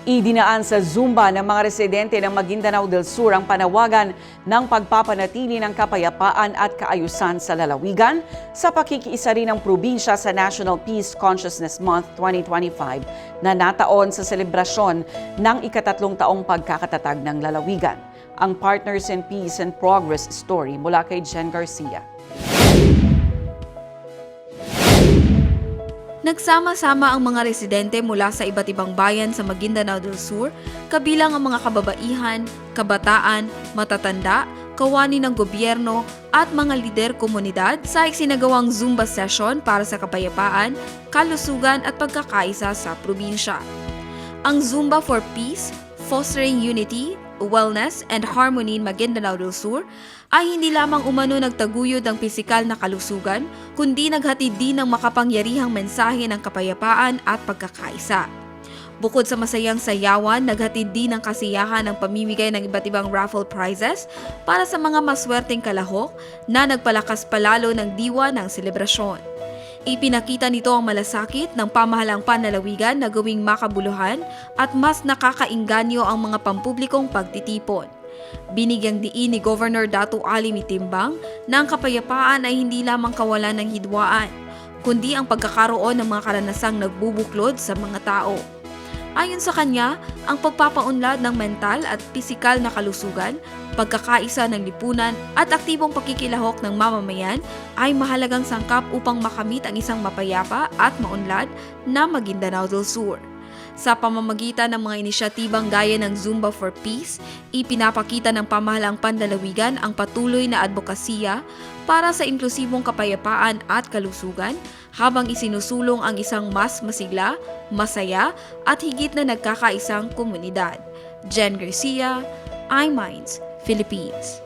Idinaan sa Zumba ng mga residente ng Maguindanao del Sur ang panawagan ng pagpapanatili ng kapayapaan at kaayusan sa lalawigan sa pakikiisa rin ng probinsya sa National Peace Consciousness Month 2025 na nataon sa selebrasyon ng ikatatlong taong pagkakatatag ng lalawigan. Ang Partners in Peace and Progress story mula kay Jen Garcia. Nagsama-sama ang mga residente mula sa iba't ibang bayan sa Maguindanao del Sur, kabilang ang mga kababaihan, kabataan, matatanda, kawani ng gobyerno at mga lider komunidad sa isinagawang Zumba session para sa kapayapaan, kalusugan at pagkakaisa sa probinsya. Ang Zumba for Peace, Fostering Unity, Wellness and Harmony in Maguindanao del Sur ay hindi lamang umano nagtaguyod ng pisikal na kalusugan, kundi naghatid din ng makapangyarihang mensahe ng kapayapaan at pagkakaisa. Bukod sa masayang sayawan, naghatid din ng kasiyahan ng pamimigay ng iba't ibang raffle prizes para sa mga maswerteng kalahok na nagpalakas palalo ng diwa ng selebrasyon. Ipinakita nito ang malasakit ng pamahalang panlalawigan na gawing makabuluhan at mas nakakainganyo ang mga pampublikong pagtitipon. Binigyang diin ni Governor Datu Ali Mitimbang na ang kapayapaan ay hindi lamang kawalan ng hidwaan, kundi ang pagkakaroon ng mga karanasang nagbubuklod sa mga tao. Ayon sa kanya, ang pagpapaunlad ng mental at pisikal na kalusugan, pagkakaisa ng lipunan at aktibong pakikilahok ng mamamayan ay mahalagang sangkap upang makamit ang isang mapayapa at maunlad na Maguindanao del Sur. Sa pamamagitan ng mga inisyatibang gaya ng Zumba for Peace, ipinapakita ng pamahalang panlalawigan ang patuloy na advokasya para sa inklusibong kapayapaan at kalusugan habang isinusulong ang isang mas masigla, masaya at higit na nagkakaisang komunidad. Jen Garcia, iMinds, Philippines.